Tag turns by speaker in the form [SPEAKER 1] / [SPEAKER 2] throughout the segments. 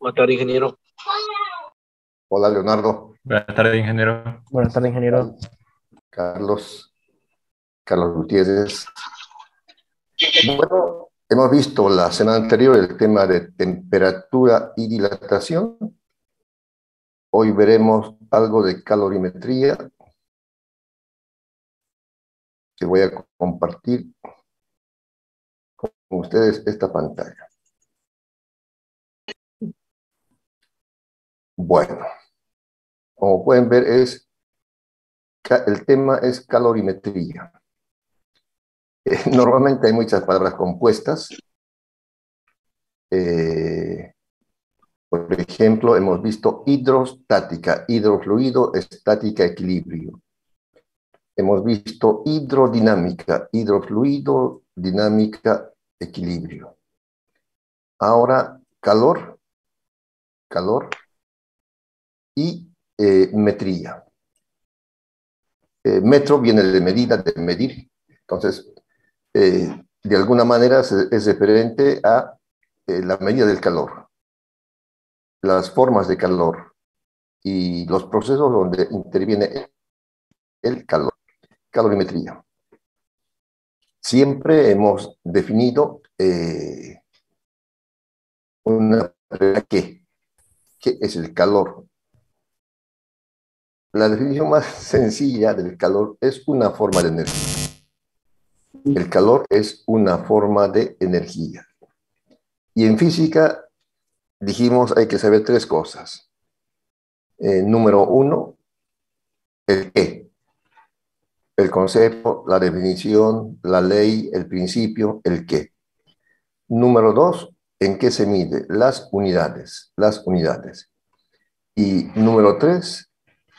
[SPEAKER 1] Buenas tardes, ingeniero.
[SPEAKER 2] Hola, Leonardo.
[SPEAKER 3] Buenas tardes, ingeniero.
[SPEAKER 4] Buenas tardes, ingeniero.
[SPEAKER 2] Carlos Gutiérrez. Bueno, hemos visto la semana anterior el tema de temperatura y dilatación. Hoy veremos algo de calorimetría. Que voy a compartir con ustedes esta pantalla. Bueno, como pueden ver, el tema es calorimetría. Normalmente hay muchas palabras compuestas. Por ejemplo, hemos visto hidrostática, hidrofluido, estática, equilibrio. Hemos visto hidrodinámica, hidrofluido, dinámica, equilibrio. Ahora, calor y metría. Metro viene de medida, de medir. Entonces, de alguna manera es referente a la medida del calor, las formas de calor y los procesos donde interviene el calor, calorimetría. Siempre hemos definido ¿qué es el calor? La definición más sencilla del calor es una forma de energía. El calor es una forma de energía. Y en física dijimos hay que saber tres cosas. Número uno, el qué. El concepto, la definición, la ley, el principio, el qué. Número dos, ¿en qué se mide? Las unidades. Y número tres,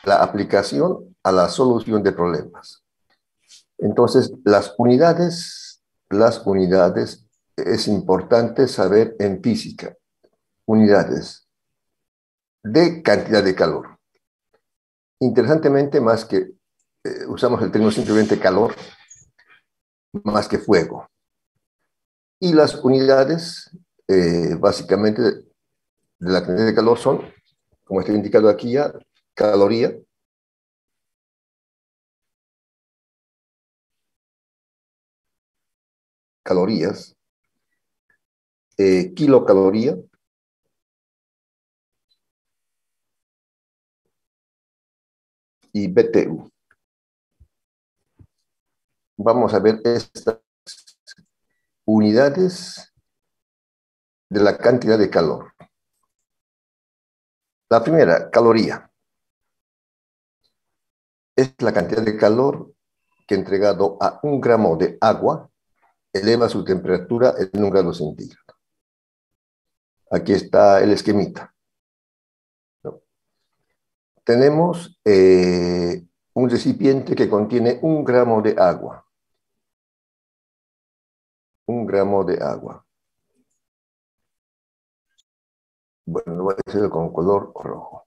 [SPEAKER 2] la aplicación a la solución de problemas. Entonces, las unidades es importante saber en física. Unidades de cantidad de calor. Interesantemente, más que usamos el término simplemente calor, más que fuego. Y las unidades, básicamente, de la cantidad de calor son, como está indicado aquí ya, caloría, calorías, kilocaloría, y BTU. Vamos a ver estas unidades de la cantidad de calor. La primera, caloría. Es la cantidad de calor que entregado a 1 gramo de agua eleva su temperatura en 1 grado centígrado. Aquí está el esquemita. Tenemos un recipiente que contiene 1 gramo de agua. 1 gramo de agua. Bueno, lo voy a hacer con color rojo.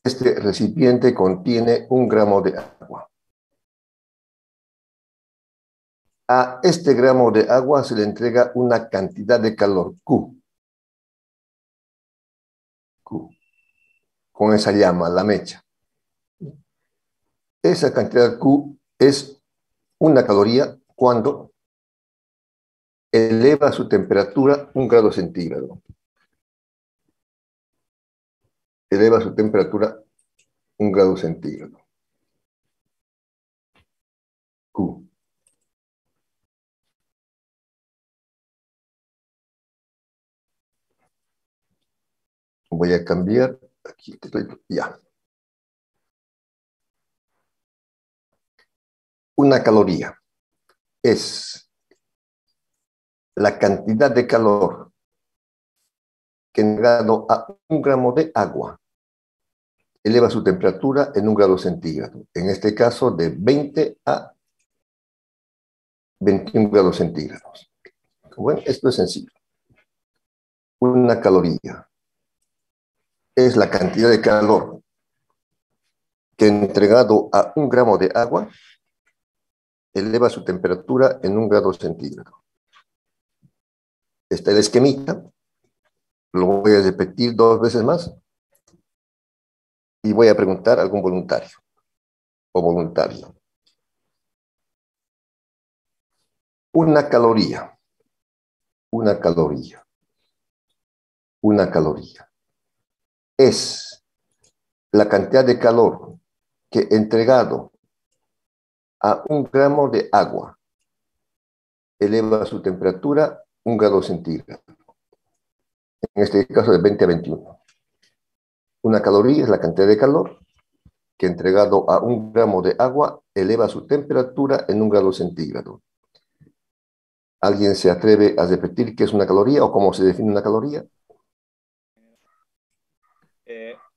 [SPEAKER 2] Este recipiente contiene 1 gramo de agua. A este gramo de agua se le entrega una cantidad de calor, Q. Con esa llama, la mecha. Esa cantidad Q es una caloría cuando eleva su temperatura 1 grado centígrado. Eleva su temperatura 1 grado centígrado. Q. Voy a cambiar. Aquí estoy. Ya. Una caloría es la cantidad de calor que entregado a 1 gramo de agua eleva su temperatura en 1 grado centígrado. En este caso, de 20 a 21 grados centígrados. Bueno, esto es sencillo. Una caloría es la cantidad de calor que entregado a 1 gramo de agua eleva su temperatura en 1 grado centígrado. Está el esquemita. Lo voy a repetir 2 veces más y voy a preguntar a algún voluntario o voluntario. Una caloría, una caloría, una caloría. Es la cantidad de calor que entregado a 1 gramo de agua eleva su temperatura 1 grado centígrado. En este caso de 20 a 21. Una caloría es la cantidad de calor que entregado a 1 gramo de agua eleva su temperatura en 1 grado centígrado. ¿Alguien se atreve a repetir qué es una caloría o cómo se define una caloría?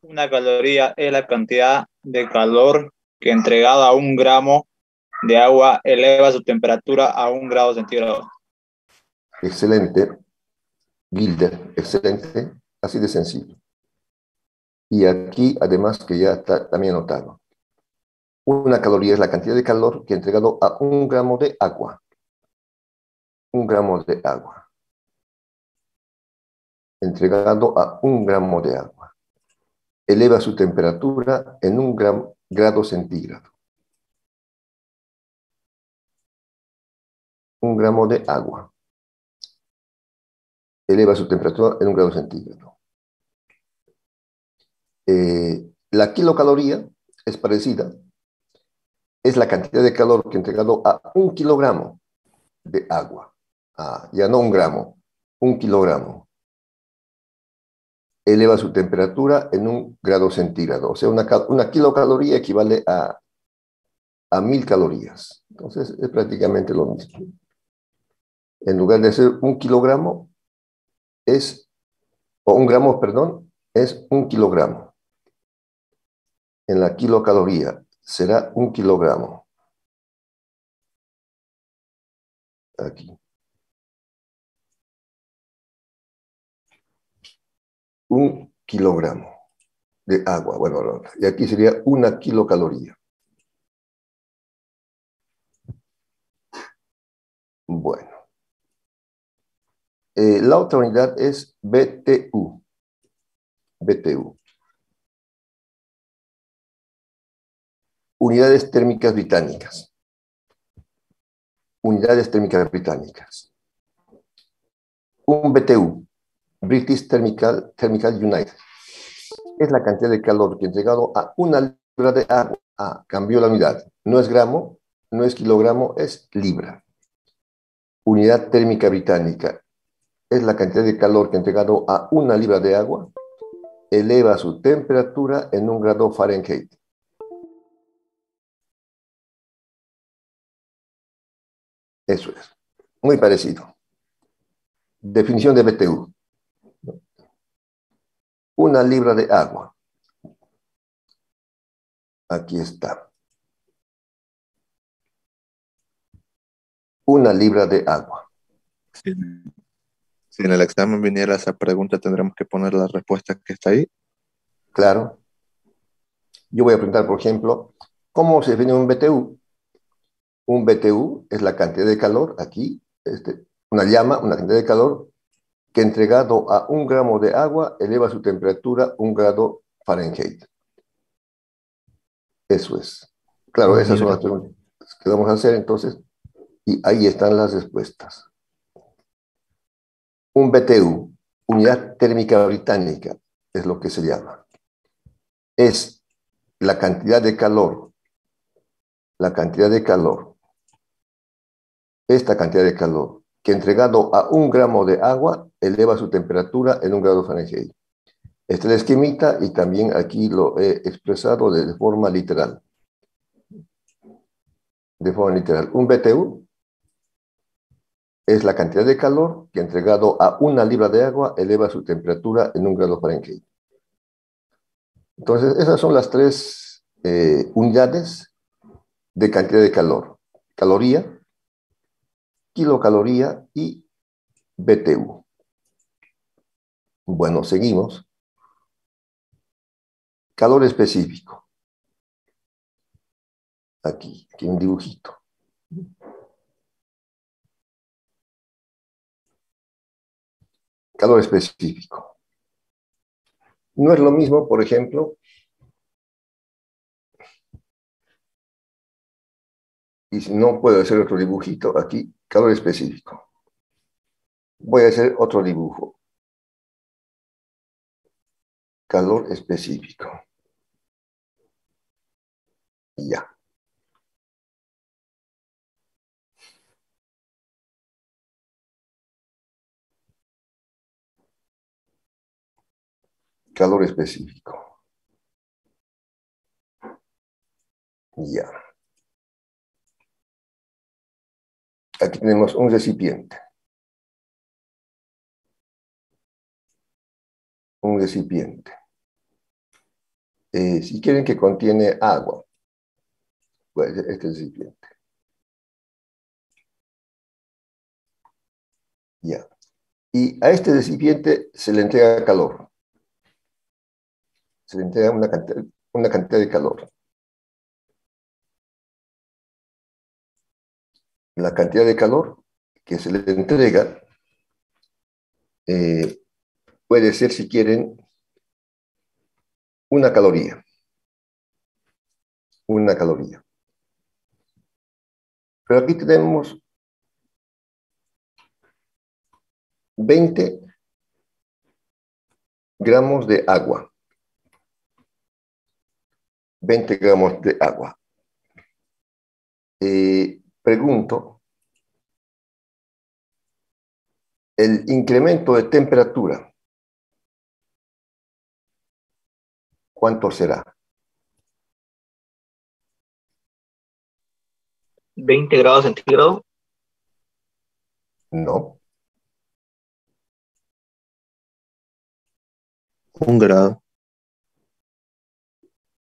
[SPEAKER 1] Una caloría es la cantidad de calor que entregada a 1 gramo de agua eleva su temperatura a 1 grado centígrado.
[SPEAKER 2] Excelente, Gilder, excelente, así de sencillo. Y aquí, además, que ya está también anotado. Una caloría es la cantidad de calor que entregado a 1 gramo de agua. 1 gramo de agua. Entregado a 1 gramo de agua. Eleva su temperatura en 1 grado centígrado. 1 gramo de agua. Eleva su temperatura en 1 grado centígrado. La kilocaloría es parecida. Es la cantidad de calor que entregado a 1 kilogramo de agua. Ya no 1 gramo, 1 kilogramo. Eleva su temperatura en 1 grado centígrado. O sea, una kilocaloría equivale a 1000 calorías. Entonces, es prácticamente lo mismo. En lugar de ser 1 kilogramo, o 1 gramo, perdón, es 1 kilogramo. En la kilocaloría será 1 kilogramo. Aquí. 1 kilogramo de agua. Bueno, y aquí sería 1 kilocaloría. Bueno. La otra unidad es BTU. BTU. Unidades térmicas británicas. Unidades térmicas británicas. Un BTU, British Thermical Unit, es la cantidad de calor que entregado a 1 libra de agua. Cambió la unidad. No es gramo, no es kilogramo, es libra. Unidad térmica británica es la cantidad de calor que entregado a 1 libra de agua eleva su temperatura en 1 grado Fahrenheit. Eso es. Muy parecido. Definición de BTU. 1 libra de agua. Aquí está. 1 libra de agua.
[SPEAKER 3] Si, si en el examen viniera esa pregunta, tendremos que poner la respuesta que está ahí.
[SPEAKER 2] Claro. Yo voy a preguntar, por ejemplo, ¿cómo se define un BTU? Un BTU es la cantidad de calor, aquí, una llama, una cantidad de calor, que entregado a 1 gramo de agua eleva su temperatura 1 grado Fahrenheit. Eso es. Claro, esas son las preguntas que vamos a hacer entonces, y ahí están las respuestas. Un BTU, unidad térmica británica, es lo que se llama. Es la cantidad de calor, esta cantidad de calor, que entregado a 1 gramo de agua eleva su temperatura en 1 grado Fahrenheit. Esta es la esquemita y también aquí lo he expresado de forma literal. De forma literal. Un BTU es la cantidad de calor que entregado a 1 libra de agua eleva su temperatura en 1 grado Fahrenheit. Entonces, esas son las tres unidades de cantidad de calor. Caloría, kilocaloría y BTU. Bueno, seguimos. Calor específico. Aquí un dibujito. Calor específico. No es lo mismo, por ejemplo, y si no puedo hacer otro dibujito, aquí, calor específico. Voy a hacer otro dibujo. Calor específico. Y ya. Calor específico. Y ya. Aquí tenemos un recipiente. Un recipiente. Si quieren que contiene agua, pues este recipiente. Ya. Y a este recipiente se le entrega calor. Se le entrega una cantidad de calor. La cantidad de calor que se le entrega puede ser, si quieren, una caloría. Una caloría. Pero aquí tenemos 20 gramos de agua. 20 gramos de agua. Pregunto, el incremento de temperatura, ¿cuánto será?
[SPEAKER 4] 20 grados centígrados.
[SPEAKER 2] No.
[SPEAKER 3] 1 grado.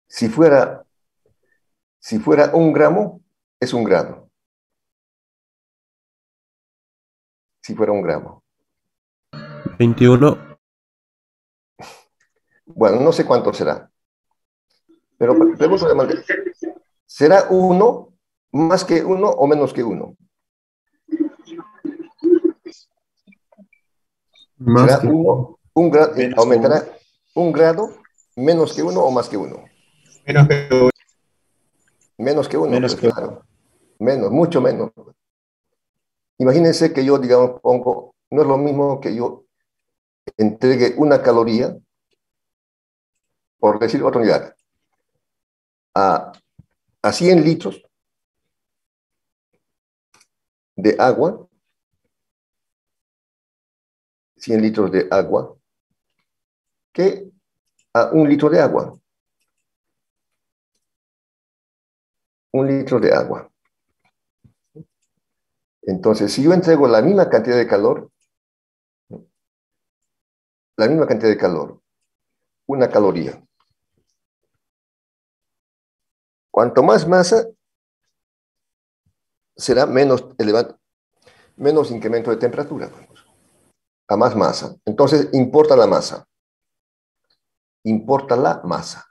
[SPEAKER 2] Si fuera 1 gramo, es 1 grado. Si fuera 1 gramo.
[SPEAKER 5] 21.
[SPEAKER 2] Bueno, no sé cuánto será. Pero pregunto de manera, ¿será 1 más que 1 o menos que 1?
[SPEAKER 5] Más
[SPEAKER 2] ¿Será
[SPEAKER 5] que
[SPEAKER 2] 1, aumentará 1 grado, menos que 1 o más que 1?
[SPEAKER 1] Menos que
[SPEAKER 2] Menos que 1,
[SPEAKER 1] Menos
[SPEAKER 2] pues
[SPEAKER 1] que
[SPEAKER 2] claro. Menos, mucho menos. Imagínense que yo, digamos, pongo, no es lo mismo que yo entregue una caloría, por decir otra unidad, a 100 litros de agua, 100 litros de agua, que a 1 litro de agua. 1 litro de agua. Entonces, si yo entrego la misma cantidad de calor, una caloría. Cuanto más masa, será menos elevado, menos incremento de temperatura. A más masa. Entonces, importa la masa. Importa la masa.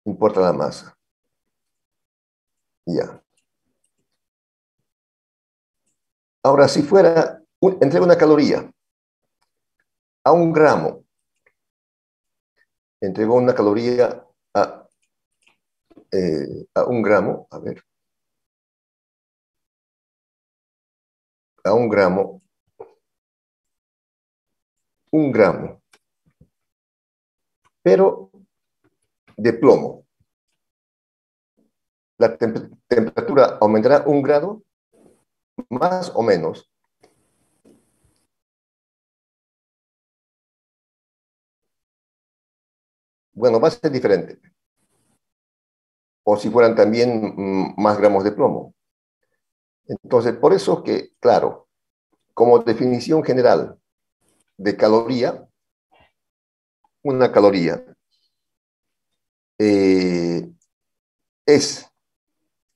[SPEAKER 2] Importa la masa. Ya. Ahora, si fuera, entrega una caloría a 1 gramo, entregó una caloría a 1 gramo, a ver, a 1 gramo, 1 gramo, pero de plomo. La temperatura aumentará 1 grado, más o menos. Bueno, va a ser diferente. O si fueran también más gramos de plomo. Entonces, por eso que, claro, como definición general de caloría, una caloría es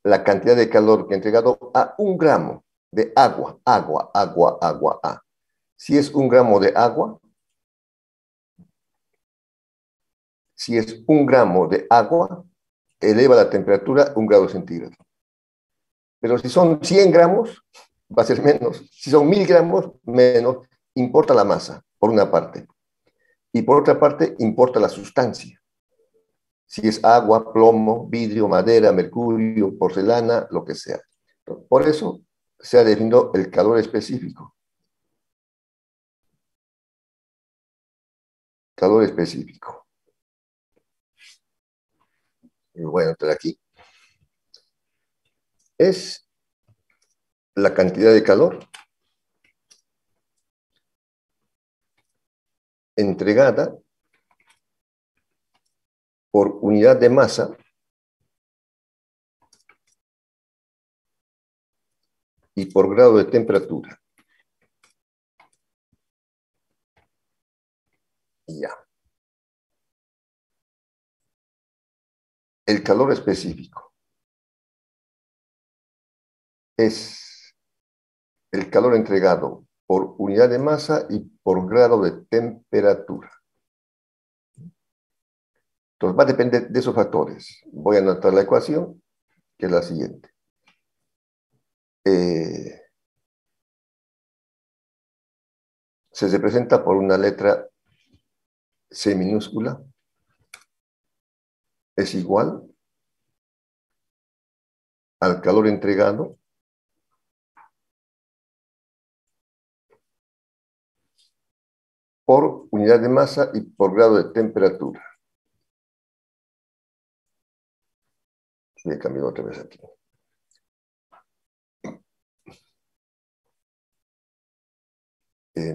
[SPEAKER 2] la cantidad de calor que he entregado a 1 gramo de agua, agua. Si es 1 gramo de agua, si es 1 gramo de agua, eleva la temperatura 1 grado centígrado. Pero si son 100 gramos, va a ser menos. Si son 1000 gramos, menos. Importa la masa, por una parte. Y por otra parte, importa la sustancia. Si es agua, plomo, vidrio, madera, mercurio, porcelana, lo que sea. Por eso se ha definido el calor específico. Calor específico. Y voy a anotar aquí. Es la cantidad de calor entregada por unidad de masa y por grado de temperatura. Ya. El calor específico es el calor entregado por unidad de masa y por grado de temperatura. Entonces va a depender de esos factores. Voy a anotar la ecuación, que es la siguiente. Se representa por una letra C minúscula. Es igual al calor entregado por unidad de masa y por grado de temperatura. Voy a cambiar otra vez aquí.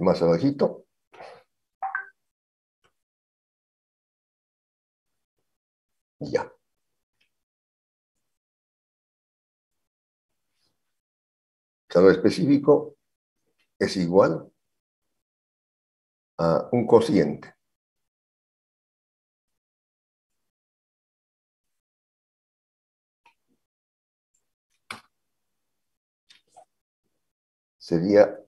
[SPEAKER 2] Más abajito. Ya. Calor específico es igual a un cociente. Sería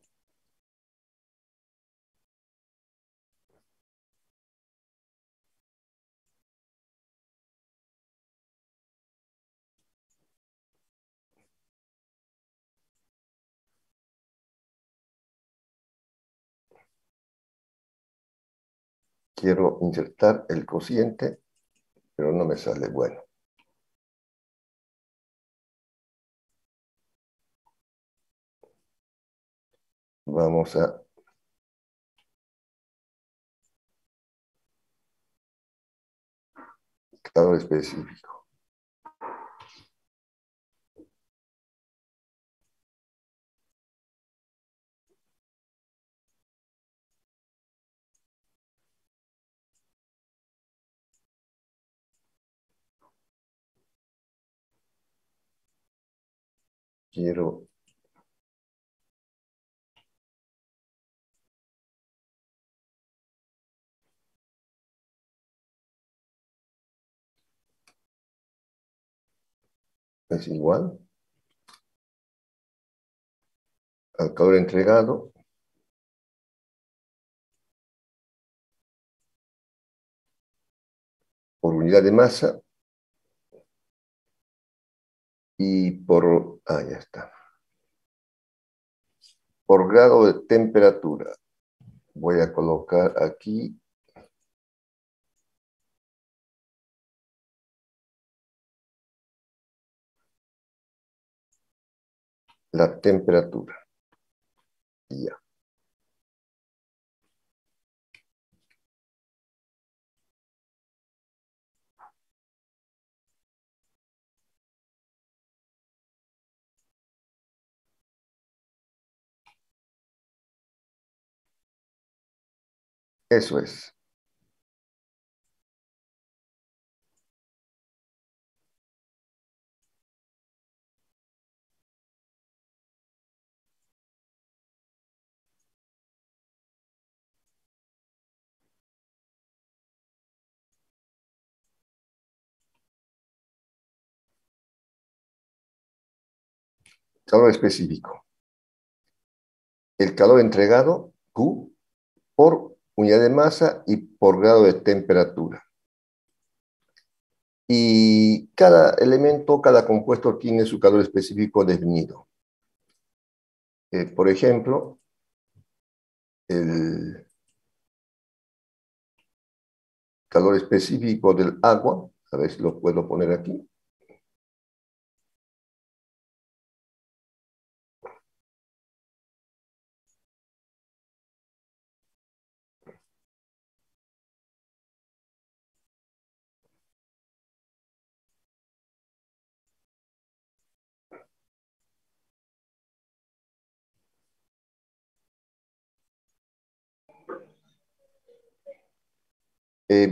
[SPEAKER 2] quiero insertar el cociente, pero no me sale bueno. Vamos a calor específico. Quiero es igual al calor entregado por unidad de masa y por, ya está, por grado de temperatura. Voy a colocar aquí la temperatura. Ya. Eso es. Calor específico. El calor entregado, Q, por unidad de masa y por grado de temperatura. Y cada elemento, cada compuesto tiene su calor específico definido. Por ejemplo, el calor específico del agua. A ver si lo puedo poner aquí.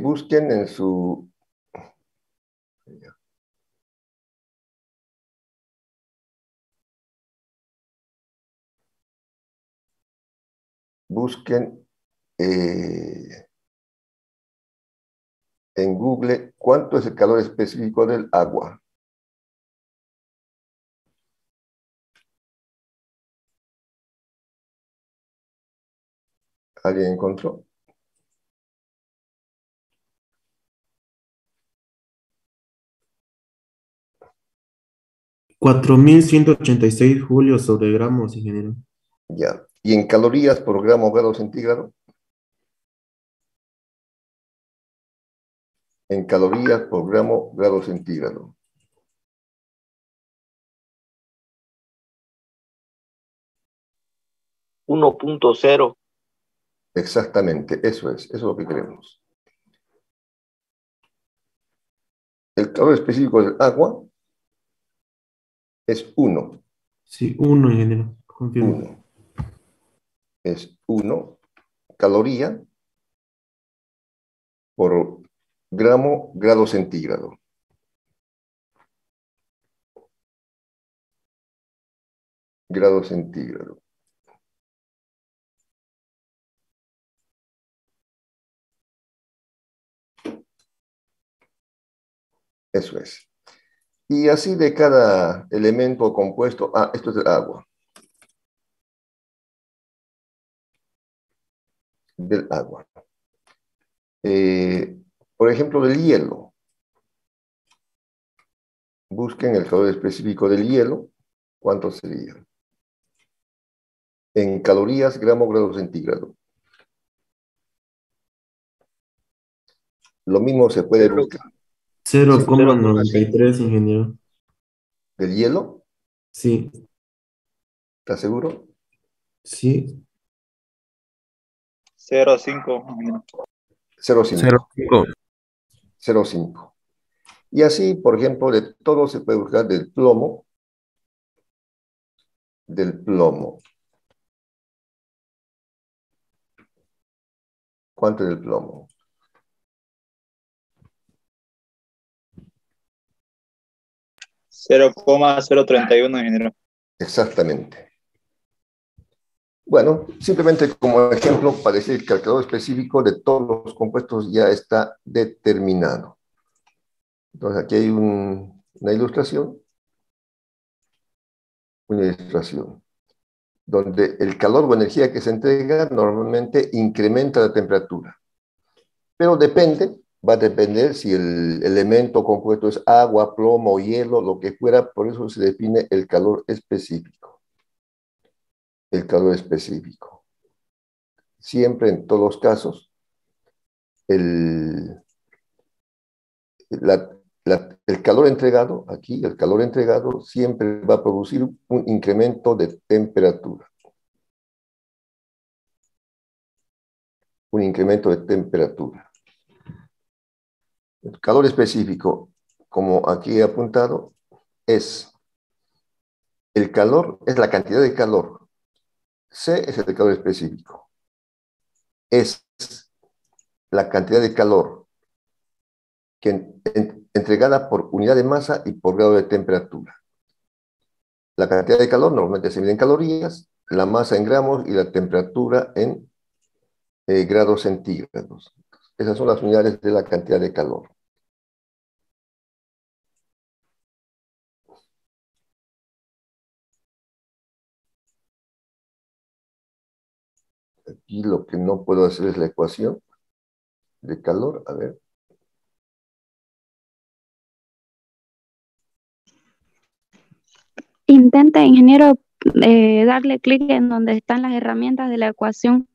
[SPEAKER 2] Busquen en su... Busquen en Google cuánto es el calor específico del agua. ¿Alguien encontró?
[SPEAKER 5] 4186 julios sobre gramos, ingeniero.
[SPEAKER 2] Ya. ¿Y en calorías por gramo grado centígrado? En calorías por gramo grado centígrado.
[SPEAKER 4] $1.0.
[SPEAKER 2] Exactamente, eso es lo que queremos. El calor específico del agua es 1.
[SPEAKER 5] Sí, 1, ingeniero. Confirmo.
[SPEAKER 2] 1. Es 1 caloría por gramo grado centígrado. Grado centígrado. Eso es. Y así de cada elemento compuesto. Ah, esto es el agua. Del agua. Por ejemplo, del hielo. Busquen el calor específico del hielo. ¿Cuánto sería? En calorías, gramo grado centígrado. Lo mismo se puede buscar.
[SPEAKER 5] 0,93, ingeniero.
[SPEAKER 2] ¿Del hielo?
[SPEAKER 5] Sí,
[SPEAKER 2] ¿Estás seguro?
[SPEAKER 5] sí.
[SPEAKER 1] 0,5.
[SPEAKER 2] 0,5.
[SPEAKER 5] 0,5.
[SPEAKER 2] 0,5. Y así, por ejemplo, de todo se puede buscar del plomo. Del plomo. ¿Cuánto es el plomo?
[SPEAKER 1] Cero coma 0,031, ingeniero.
[SPEAKER 2] Exactamente. Bueno, simplemente como ejemplo, para decir que el calor específico de todos los compuestos ya está determinado. Entonces, aquí hay una ilustración. Una ilustración. Donde el calor o energía que se entrega normalmente incrementa la temperatura. Pero va a depender si el elemento compuesto es agua, plomo, hielo, lo que fuera, por eso se define el calor específico. El calor específico. Siempre, en todos los casos, el, el calor entregado, aquí, el calor entregado siempre va a producir un incremento de temperatura. Un incremento de temperatura. El calor específico, como aquí he apuntado, es el calor, es la cantidad de calor. C es el calor específico. Es la cantidad de calor que entregada por unidad de masa y por grado de temperatura. La cantidad de calor normalmente se mide en calorías, la masa en gramos y la temperatura en grados centígrados. Esas son las unidades de la cantidad de calor. Aquí lo que no puedo hacer es la ecuación de calor. A ver.
[SPEAKER 6] Intenta, ingeniero, darle clic en donde están las herramientas de la ecuación.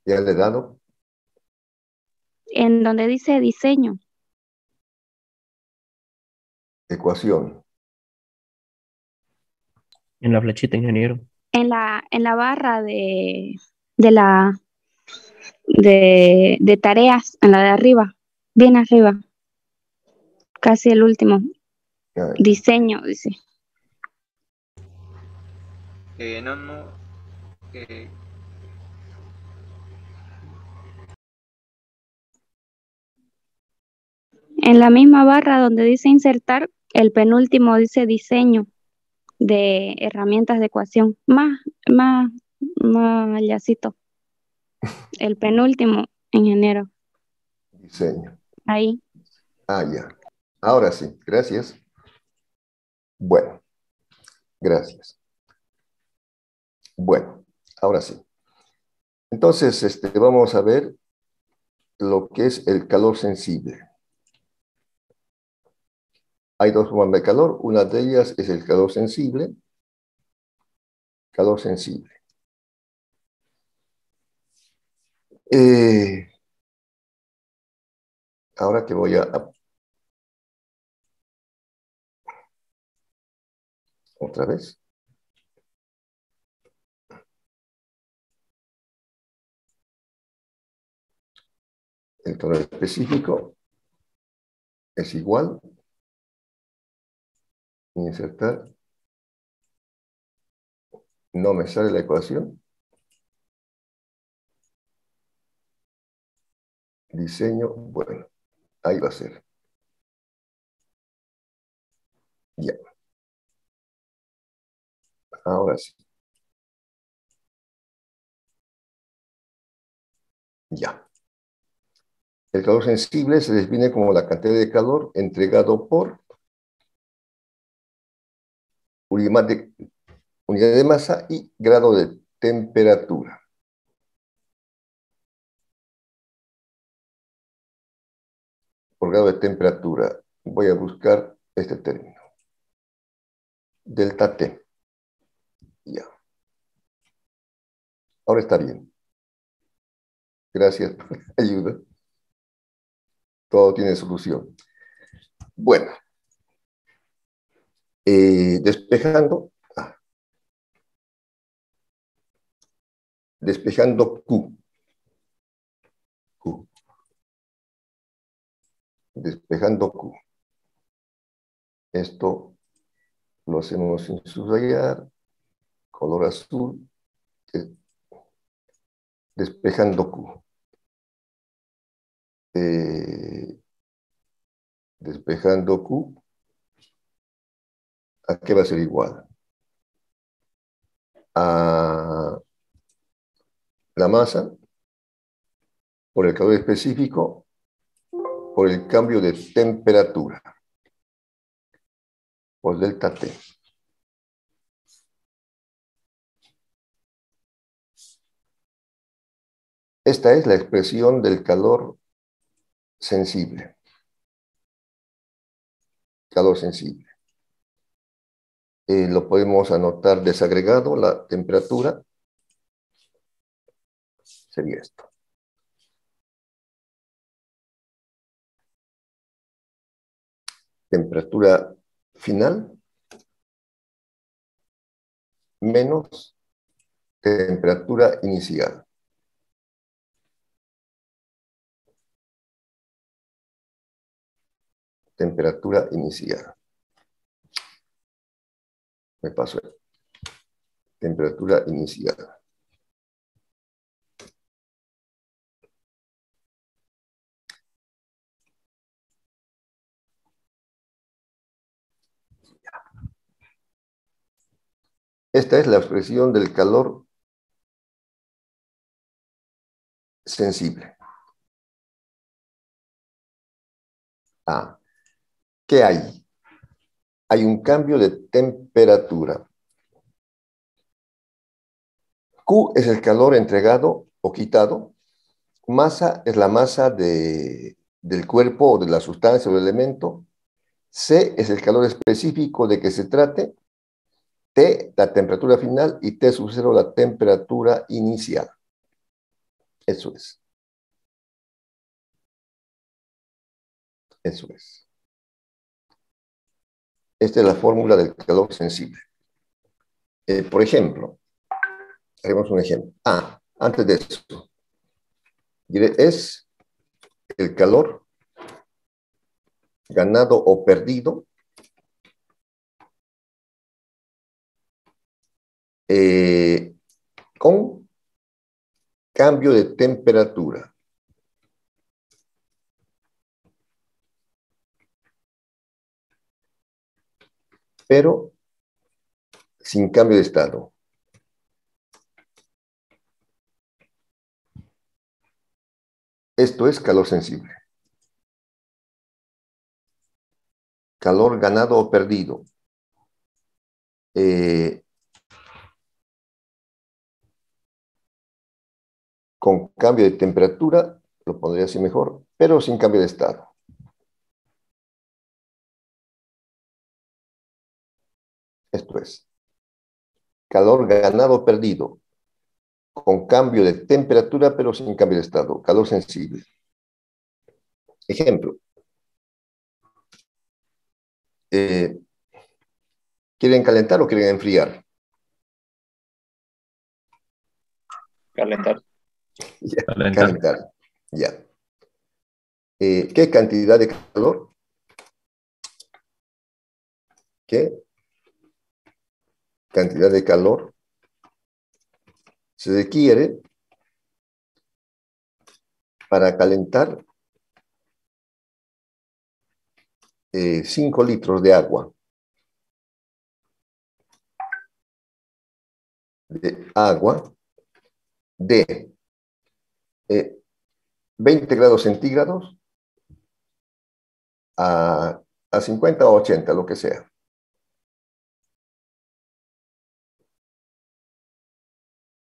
[SPEAKER 2] Ya le he dado.
[SPEAKER 6] en donde dice diseño,
[SPEAKER 2] Ecuación.
[SPEAKER 5] En la flechita, ingeniero.
[SPEAKER 6] en la barra de la de tareas, en la de arriba, bien arriba, casi el último.
[SPEAKER 2] Ah,
[SPEAKER 6] Diseño, dice.
[SPEAKER 1] No. eh,
[SPEAKER 6] En la misma barra donde dice insertar, el penúltimo dice diseño de herramientas de ecuación. Más allácito. El penúltimo, ingeniero.
[SPEAKER 2] Diseño.
[SPEAKER 6] Ahí.
[SPEAKER 2] Ah, ya. Ahora sí, gracias. Bueno, gracias. Bueno, ahora sí. Entonces, vamos a ver lo que es el calor sensible. Hay dos formas de calor. Una de ellas es el calor sensible. Calor sensible. Ahora que voy a otra vez. El calor específico es igual. Insertar. No me sale la ecuación. Diseño, bueno, ahí va a ser. Ya. Ahora sí. Ya. El calor sensible se define como la cantidad de calor entregado por unidad de masa y grado de temperatura. Por grado de temperatura, voy a buscar este término. Delta T. Ya. Ahora está bien. Gracias por la ayuda. Todo tiene solución. Bueno. Despejando. Despejando Q. Q. Despejando Q. Esto lo hacemos sin subrayar. Color azul. Despejando Q. Despejando Q. ¿A qué va a ser igual? A la masa por el calor específico por el cambio de temperatura por delta T. Esta es la expresión del calor sensible. Calor sensible. Lo podemos anotar desagregado, la temperatura. Sería esto. Temperatura final menos temperatura inicial. Temperatura inicial. Me paso. Temperatura inicial. Esta es la expresión del calor sensible. Ah, ¿qué hay? Hay un cambio de temperatura. Q es el calor entregado o quitado. Masa es la masa del cuerpo o de la sustancia o del elemento. C es el calor específico de que se trate. T, la temperatura final, y T sub 0, la temperatura inicial. Eso es. Eso es. Esta es la fórmula del calor sensible. Por ejemplo, haremos un ejemplo. Antes de eso, diré, es el calor ganado o perdido con cambio de temperatura. Pero sin cambio de estado. Esto es calor sensible. Calor ganado o perdido. Con cambio de temperatura, lo pondría así mejor, pero sin cambio de estado. Esto es calor ganado o perdido, con cambio de temperatura, pero sin cambio de estado. Calor sensible. Ejemplo. ¿Quieren calentar o quieren enfriar?
[SPEAKER 1] Calentar.
[SPEAKER 2] Ya,
[SPEAKER 4] Calentar.
[SPEAKER 2] calentar. Ya. ¿Qué cantidad de calor? ¿Qué cantidad de calor se requiere para calentar 5 litros de agua? De 20 grados centígrados a 50 o 80, lo que sea.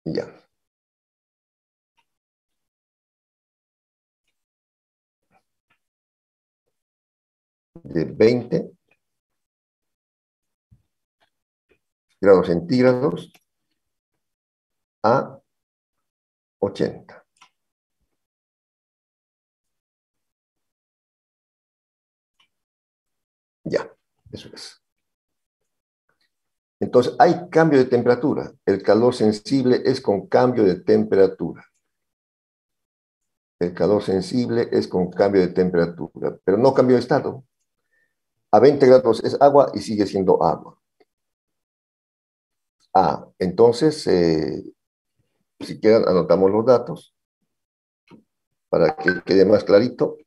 [SPEAKER 2] Ya. De 20 grados centígrados a 80. Ya, eso es. Entonces, hay cambio de temperatura. El calor sensible es con cambio de temperatura. El calor sensible es con cambio de temperatura, pero no cambio de estado. A 20 grados es agua y sigue siendo agua. Entonces, si quieren, anotamos los datos para que quede más clarito.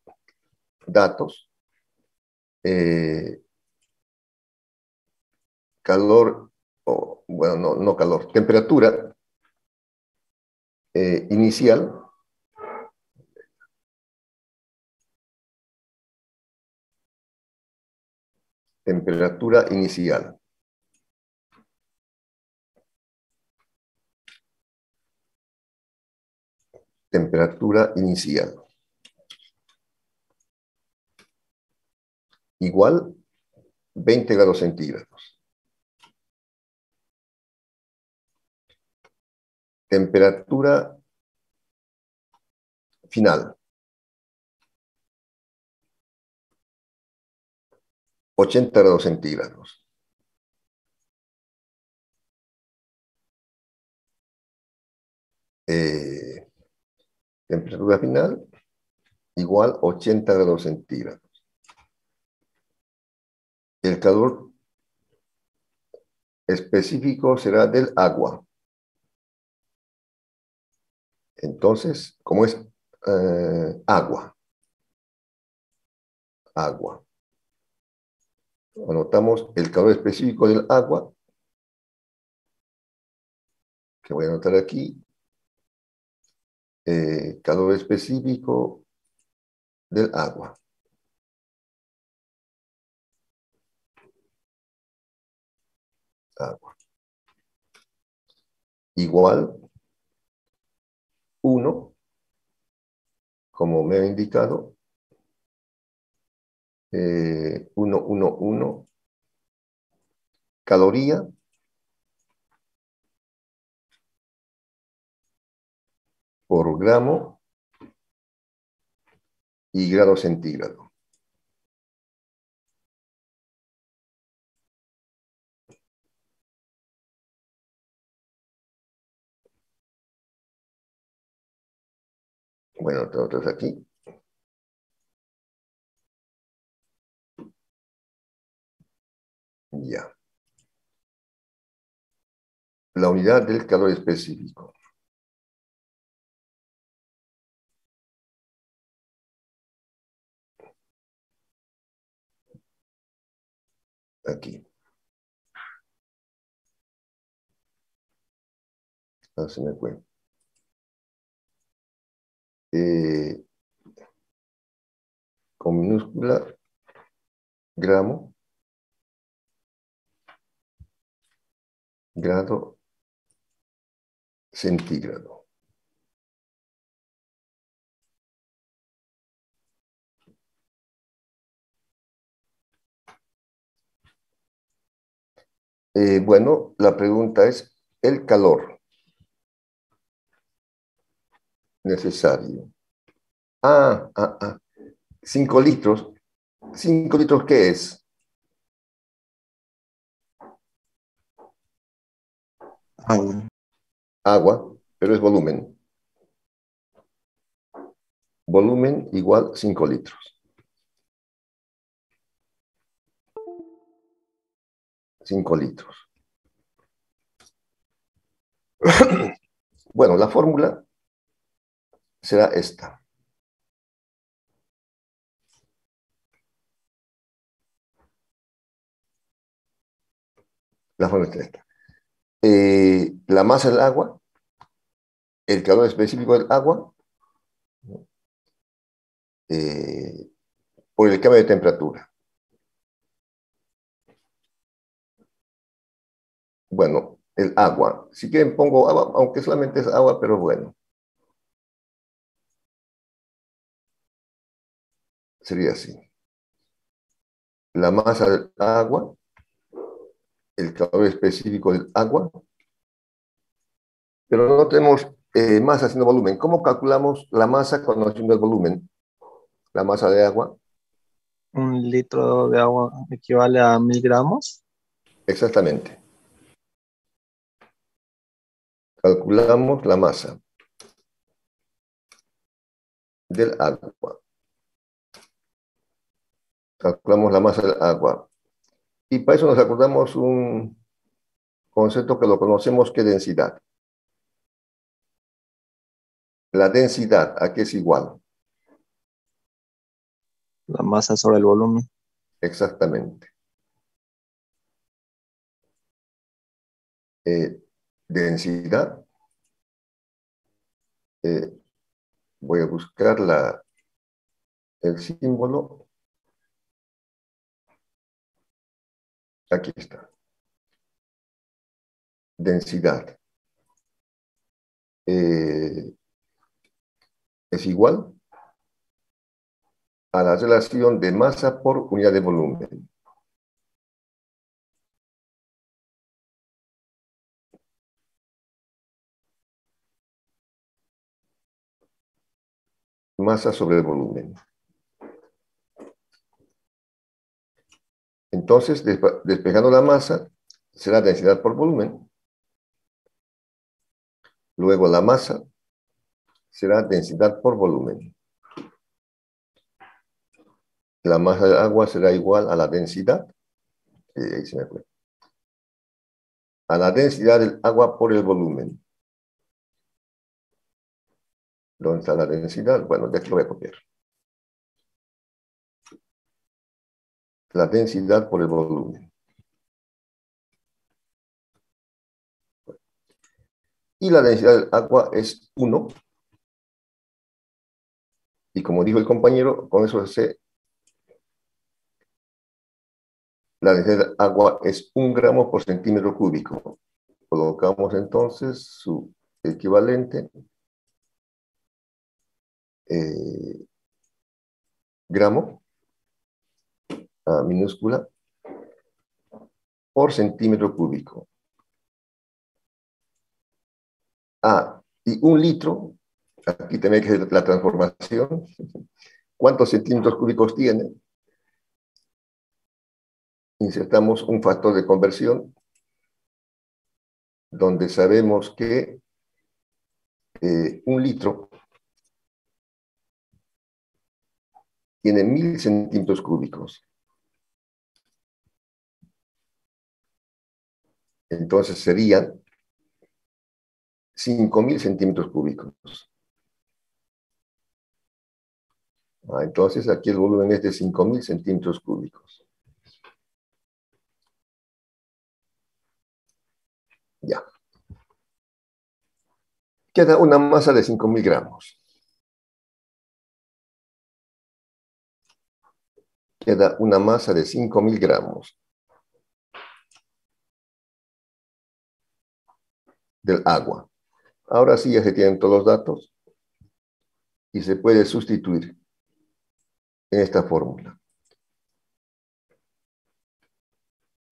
[SPEAKER 2] Datos. Calor, bueno, no calor, temperatura inicial. Temperatura inicial. Temperatura inicial. Igual 20 grados centígrados. Temperatura final. 80 grados centígrados. Temperatura final igual 80 grados centígrados. El calor específico será del agua. Entonces, ¿cómo es? Agua. Agua. Anotamos el calor específico del agua, que voy a anotar aquí. Calor específico del agua. Agua. Igual 1, como me ha indicado, 1, caloría por gramo y grado centígrado. Bueno, tengo aquí. Ya. La unidad del calor específico. Aquí. Ah, se me fue. Con minúscula, gramo, grado, centígrado. Bueno, la pregunta es el calor necesario. 5 litros. ¿5 litros qué es?
[SPEAKER 3] Agua.
[SPEAKER 2] Agua, pero es volumen. Volumen igual 5 litros. Cinco litros. Bueno, la fórmula será esta. La fórmula es esta. La masa del agua, el calor específico del agua, por el cambio de temperatura. Bueno, el agua. Si quieren pongo agua, aunque solamente es agua, pero bueno. Sería así. La masa del agua, el calor específico del agua, pero no tenemos masa sino volumen. ¿Cómo calculamos la masa conociendo el volumen? La masa de agua,
[SPEAKER 7] 1 litro de agua equivale a 1000 gramos.
[SPEAKER 2] exactamente. Calculamos la masa del agua. Calculamos la masa del agua. Y para eso nos acordamos un concepto que lo conocemos que densidad. La densidad, ¿a qué es igual?
[SPEAKER 7] La masa sobre el volumen.
[SPEAKER 2] Exactamente. Densidad. Voy a buscar el símbolo. Aquí está. Densidad. Es igual a la relación de masa por unidad de volumen. Masa sobre el volumen. Entonces, despejando la masa, será densidad por volumen. Luego la masa será densidad por volumen. La masa del agua será igual a la densidad. Ahí se me fue. A la densidad del agua por el volumen. ¿Dónde está la densidad? Bueno, de aquí lo voy a copiar. La densidad por el volumen. Y la densidad del agua es 1. Y como dijo el compañero, con eso sé, la densidad del agua es 1 gramo por centímetro cúbico. Colocamos entonces su equivalente. Gramo, minúscula, por centímetro cúbico. Y 1 litro, aquí también hay que hacer la transformación. ¿Cuántos centímetros cúbicos tiene? Insertamos un factor de conversión, donde sabemos que 1 litro tiene 1000 centímetros cúbicos. Entonces serían 5000 centímetros cúbicos. Entonces aquí el volumen es de 5000 centímetros cúbicos. Ya. Queda una masa de 5000 gramos. Queda una masa de 5000 gramos del agua. Ahora sí ya se tienen todos los datos y se puede sustituir en esta fórmula.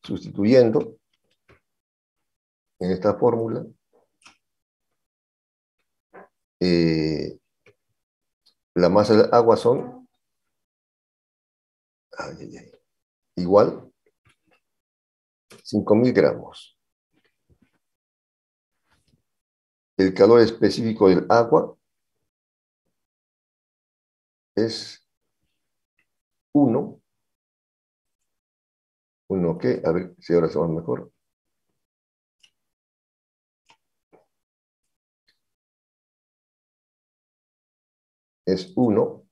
[SPEAKER 2] Sustituyendo en esta fórmula, la masa del agua son igual 5000 gramos. El calor específico del agua es 1. ¿1 qué? A ver si ahora somos mejor. Es 1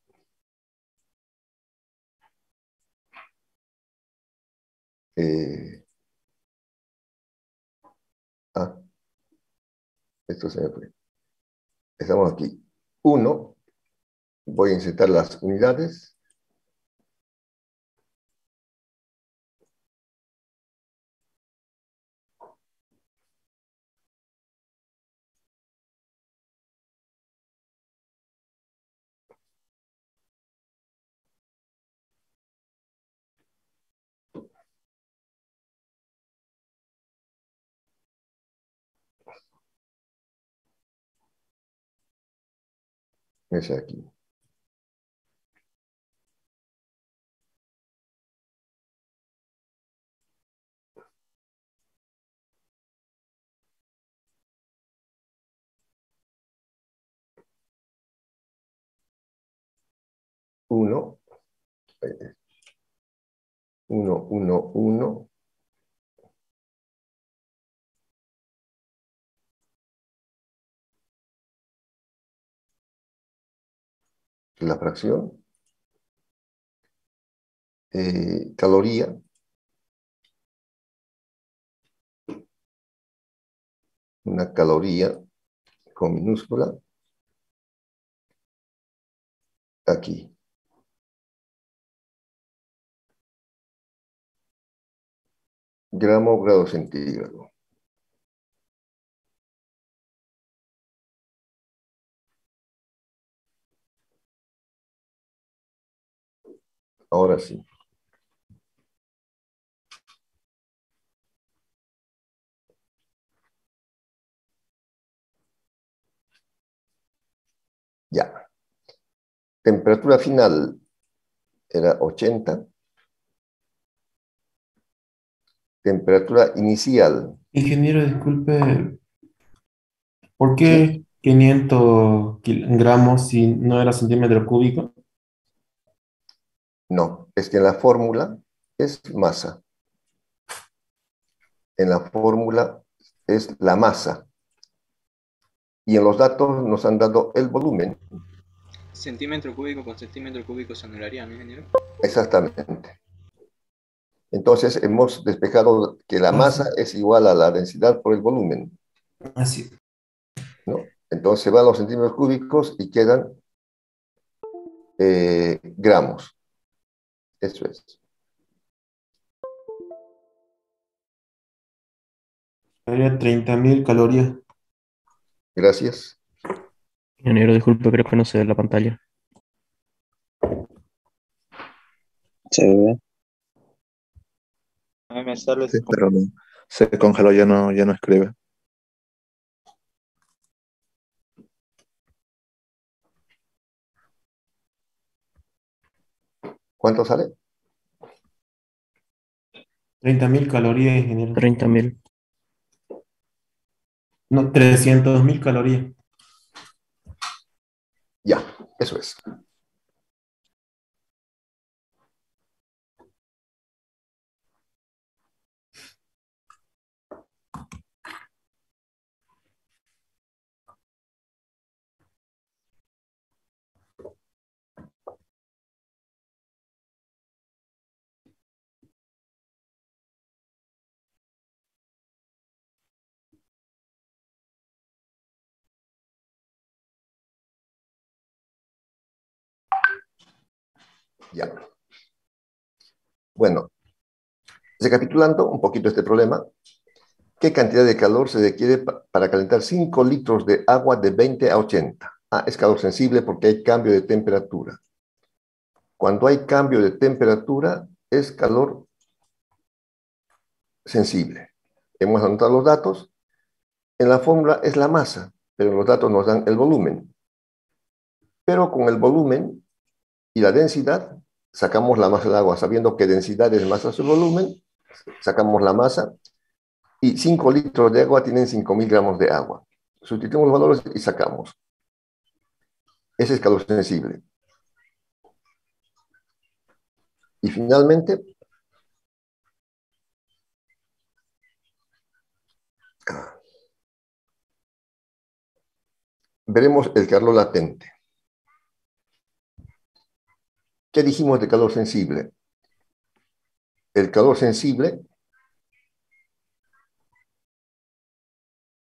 [SPEAKER 2] esto se me fue. Estamos aquí. 1. Voy a insertar las unidades. Es aquí. Uno, 1. La fracción. Caloría. Una caloría con minúscula. Aquí. Gramo, grado centígrado. Ahora sí. Ya. Temperatura final era 80. Temperatura inicial.
[SPEAKER 5] Ingeniero, disculpe, ¿por
[SPEAKER 2] ¿Sí?
[SPEAKER 5] qué 500 gramos si no era centímetro cúbico?
[SPEAKER 2] No, es que en la fórmula es masa. En la fórmula es la masa. Y en los datos nos han dado el volumen.
[SPEAKER 8] Centímetro cúbico con centímetro cúbico se anularía, ¿no, ingeniero?
[SPEAKER 2] Exactamente. Entonces hemos despejado que la masa es igual a la densidad por el volumen,
[SPEAKER 5] Así.
[SPEAKER 2] ¿no? Entonces van los centímetros cúbicos y quedan gramos. Eso es.
[SPEAKER 5] Sería 30.000 calorías.
[SPEAKER 2] Gracias.
[SPEAKER 9] Ingeniero, disculpe, creo que no se ve la pantalla.
[SPEAKER 1] Se ve. A mí me sale.
[SPEAKER 3] Sí, pero no. Se congeló, ya no escribe.
[SPEAKER 2] ¿Cuánto sale?
[SPEAKER 5] 30.000 calorías, ingeniero.
[SPEAKER 9] 30.000.
[SPEAKER 5] No, 300.000 calorías.
[SPEAKER 2] Ya, eso es. Ya. Bueno, recapitulando un poquito este problema, ¿qué cantidad de calor se requiere para calentar 5 litros de agua de 20 a 80? Ah, es calor sensible porque hay cambio de temperatura. Cuando hay cambio de temperatura, es calor sensible. Hemos anotado los datos. En la fórmula es la masa, pero los datos nos dan el volumen. Pero con el volumen y la densidad, sacamos la masa del agua. Sabiendo que densidad es masa sobre volumen, sacamos la masa. Y 5 litros de agua tienen 5.000 gramos de agua. Sustituimos los valores y sacamos. Ese es calor sensible. Y finalmente, veremos el calor latente. ¿Qué dijimos de calor sensible? El calor sensible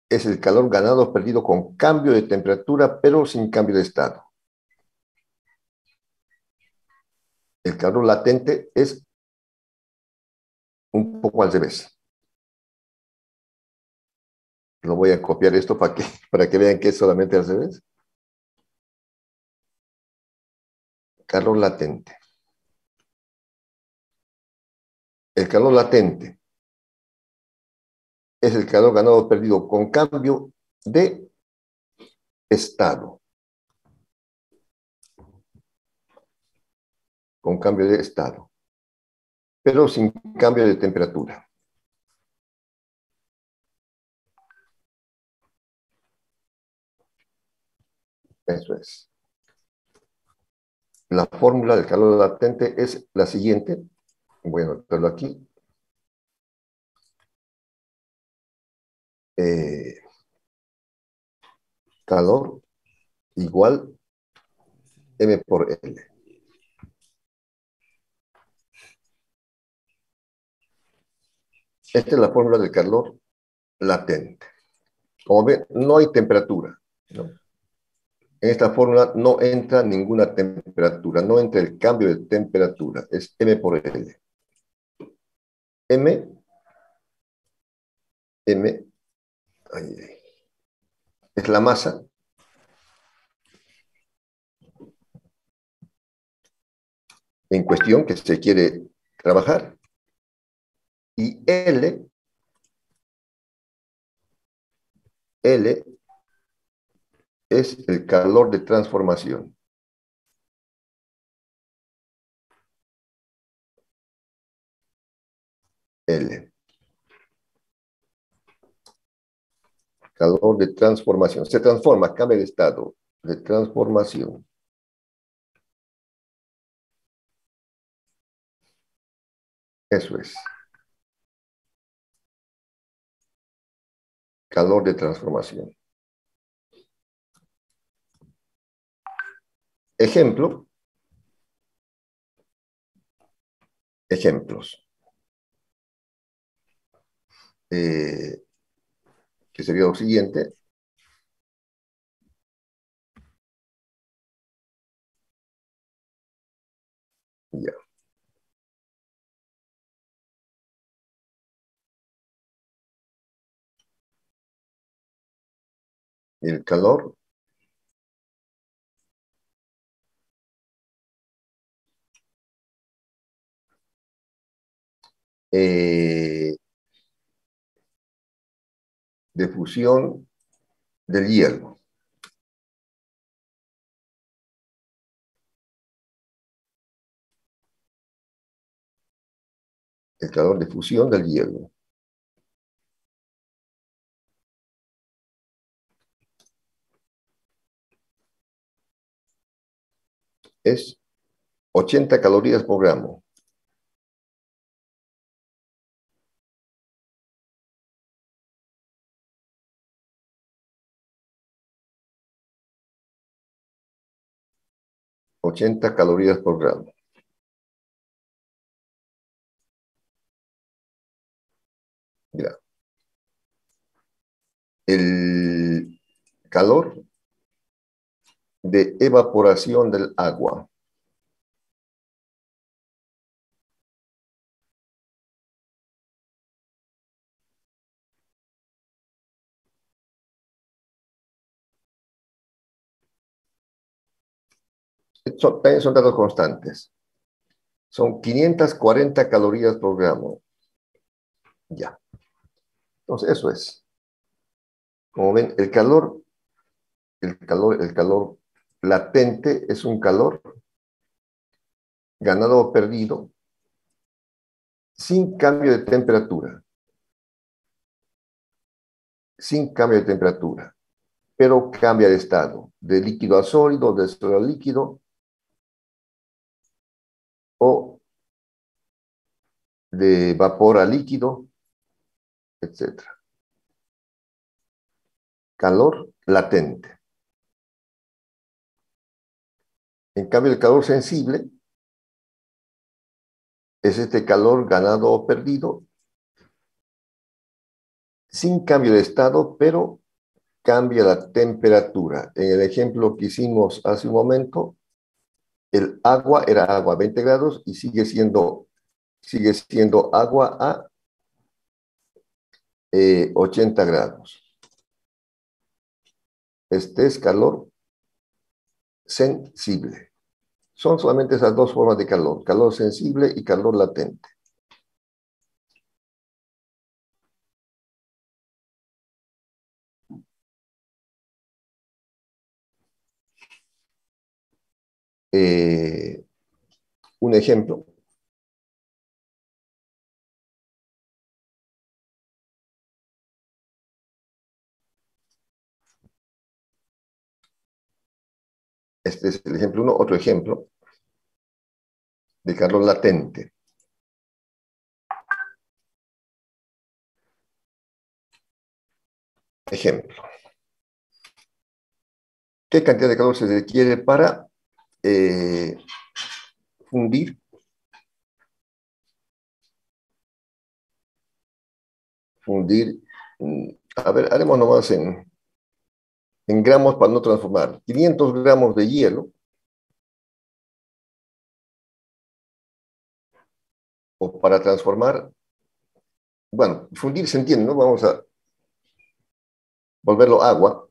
[SPEAKER 2] es el calor ganado o perdido con cambio de temperatura, pero sin cambio de estado. El calor latente es un poco al revés. Lo voy a copiar esto para que vean que es solamente al revés. Calor latente. El calor latente es el calor ganado o perdido con cambio de estado. Con cambio de estado. Pero sin cambio de temperatura. Eso es. La fórmula del calor latente es la siguiente. Voy a anotarlo aquí. Calor igual M por L. Esta es la fórmula del calor latente. Como ven, no hay temperatura, ¿no? En esta fórmula no entra ninguna temperatura, no entra el cambio de temperatura, es M por L. M, es la masa en cuestión que se quiere trabajar. Y L es el calor de transformación. L. Calor de transformación. Se transforma, cambia de estado. De transformación. Eso es. Calor de transformación. Ejemplo. Ejemplos. Que sería lo siguiente. Ya. El calor de fusión del hielo. El calor de fusión del hielo. Es 80 calorías por gramo. $80 calorías por gramo. Mira. El calor de evaporación del agua. También son datos constantes. Son 540 calorías por gramo. Ya. Entonces, eso es. Como ven, el calor latente es un calor ganado o perdido sin cambio de temperatura. Sin cambio de temperatura. Pero cambia de estado. De líquido a sólido, de sólido a líquido, o de vapor a líquido, etc. Calor latente. En cambio, el calor sensible es este calor ganado o perdido sin cambio de estado, pero cambia la temperatura. En el ejemplo que hicimos hace un momento, el agua era agua a 20 grados y sigue siendo agua a 80 grados. Este es calor sensible. Son solamente esas dos formas de calor, calor sensible y calor latente. Un ejemplo. Este es el ejemplo 1. Otro ejemplo de calor latente. Ejemplo. ¿Qué cantidad de calor se requiere para fundir a ver, haremos nomás en gramos para no transformar. 500 gramos de hielo o para transformar, bueno, fundir se entiende, ¿no? Vamos a volverlo agua.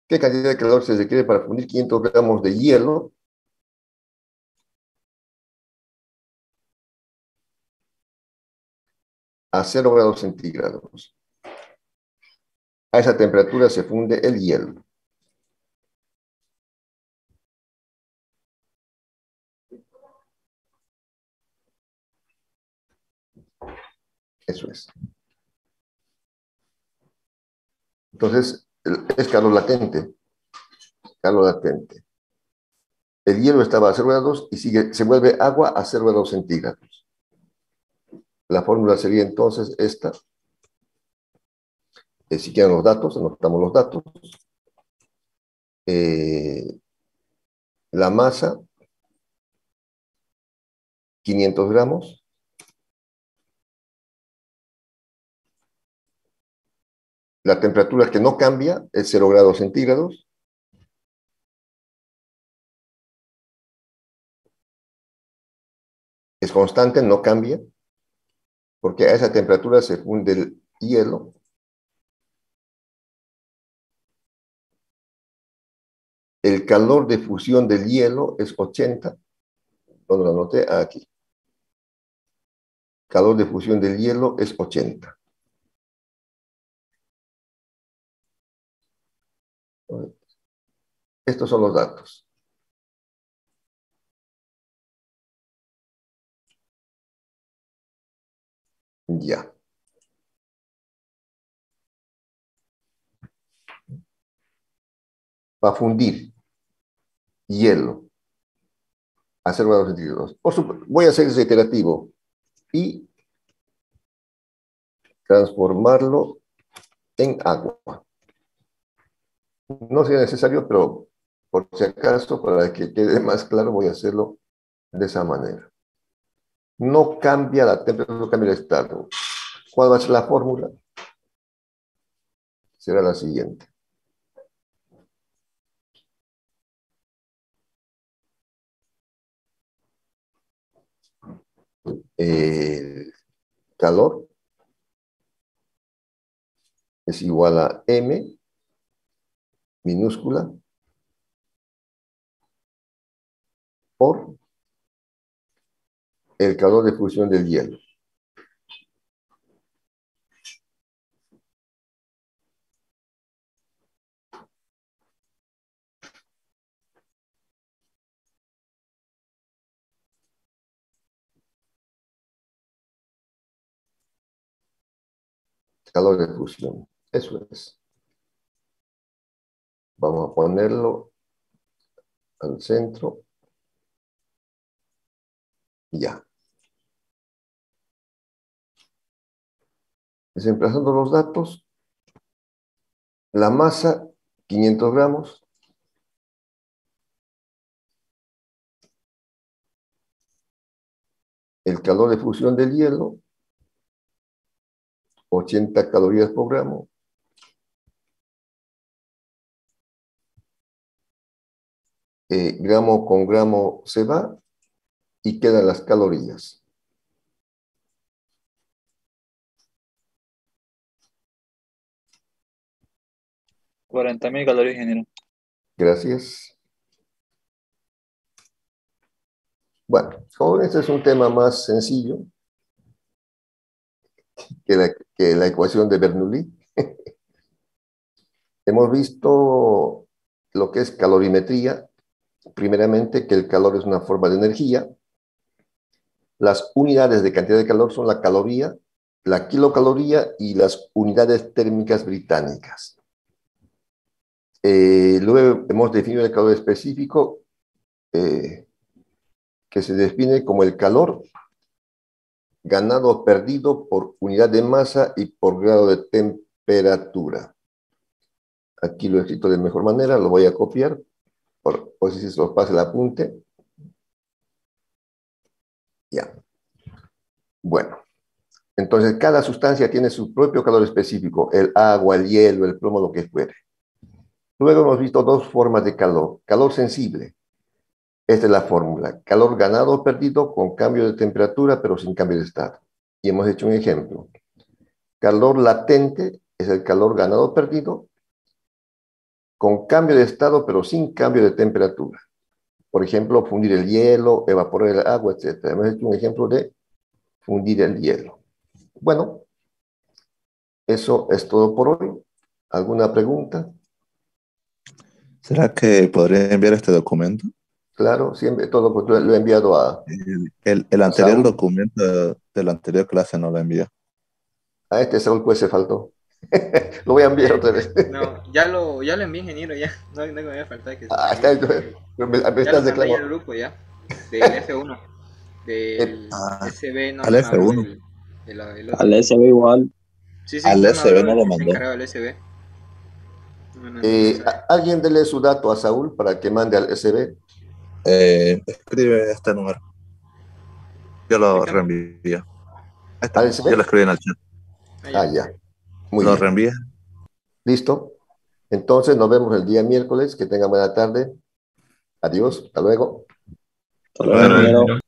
[SPEAKER 2] ¿Qué cantidad de calor se requiere para fundir 500 gramos de hielo a 0 grados centígrados? A esa temperatura se funde el hielo. Eso es. Entonces, es calor latente. Calor latente. El hielo estaba a 0 grados y se vuelve agua a 0 grados centígrados. La fórmula sería entonces esta. Si quieren los datos, anotamos los datos. La masa, 500 gramos. La temperatura que no cambia es 0 grados centígrados. Es constante, no cambia, porque a esa temperatura se funde el hielo. El calor de fusión del hielo es 80. ¿Dónde lo anoté? Aquí. Calor de fusión del hielo es 80. Estos son los datos. Ya. Para fundir hielo a 0 grados centígrados. Voy a hacer reiterativo y transformarlo en agua. No sería necesario, pero por si acaso, para que quede más claro, voy a hacerlo de esa manera. No cambia la temperatura, no cambia el estado. ¿Cuál va a ser la fórmula? Será la siguiente. El calor es igual a M minúscula por el calor de fusión del hielo. Calor de fusión. Eso es. Vamos a ponerlo al centro. Ya. Desemplazando los datos, la masa, 500 gramos. El calor de fusión del hielo, 80 calorías por gramo. Gramo con gramo se va y quedan las calorías.
[SPEAKER 1] $40.000 calorías, ingeniero.
[SPEAKER 2] Gracias. Bueno, como este es un tema más sencillo que la ecuación de Bernoulli. Hemos visto lo que es calorimetría. Primeramente, que el calor es una forma de energía. Las unidades de cantidad de calor son la caloría, la kilocaloría y las unidades térmicas británicas. Luego hemos definido el calor específico, que se define como el calor ganado o perdido por unidad de masa y por grado de temperatura. Aquí lo he escrito de mejor manera, lo voy a copiar, por si se los pasa el apunte. Ya. Bueno, entonces cada sustancia tiene su propio calor específico, el agua, el hielo, el plomo, lo que fuere. Luego hemos visto dos formas de calor. Calor sensible. Esta es la fórmula. Calor ganado o perdido con cambio de temperatura, pero sin cambio de estado. Y hemos hecho un ejemplo. Calor latente es el calor ganado o perdido con cambio de estado, pero sin cambio de temperatura. Por ejemplo, fundir el hielo, evaporar el agua, etc. Hemos hecho un ejemplo de fundir el hielo. Bueno, eso es todo por hoy. ¿Alguna pregunta?
[SPEAKER 3] ¿Será que podría enviar este documento?
[SPEAKER 2] Claro, siempre todo pues, lo he enviado a
[SPEAKER 3] El anterior
[SPEAKER 2] Saúl.
[SPEAKER 3] documento de la anterior clase no lo envió.
[SPEAKER 2] A este Saúl pues se faltó. Lo voy a enviar otra vez.
[SPEAKER 8] No, ya lo envié, ingeniero, ya. No me voy a faltar que se
[SPEAKER 2] Ah,
[SPEAKER 8] me
[SPEAKER 2] está,
[SPEAKER 8] olvide.
[SPEAKER 2] me
[SPEAKER 8] Ya lo
[SPEAKER 2] estás
[SPEAKER 8] mandé ya al
[SPEAKER 2] declarando.
[SPEAKER 8] grupo ya. Del F1. Del
[SPEAKER 3] Ah,
[SPEAKER 8] SB no
[SPEAKER 3] al
[SPEAKER 8] me agarró
[SPEAKER 3] F1.
[SPEAKER 8] el otro.
[SPEAKER 10] Al SB igual.
[SPEAKER 8] Sí,
[SPEAKER 3] Al
[SPEAKER 8] no me
[SPEAKER 3] SB
[SPEAKER 8] habló
[SPEAKER 3] no lo
[SPEAKER 8] el
[SPEAKER 3] mandó.
[SPEAKER 8] encargado del SB. No me mandó mensaje.
[SPEAKER 2] Alguien dele su dato a Saúl para que mande al SB.
[SPEAKER 3] Escribe este número. Yo lo reenvío. Ahí está.
[SPEAKER 2] ¿Al SB?
[SPEAKER 3] Yo lo escribí en el chat.
[SPEAKER 2] Ah, ya. Muy
[SPEAKER 3] Lo
[SPEAKER 2] bien.
[SPEAKER 3] reenvía.
[SPEAKER 2] Listo. Entonces nos vemos el día miércoles. Que tengan buena tarde. Adiós. Hasta luego.
[SPEAKER 10] Hasta luego, ingeniero.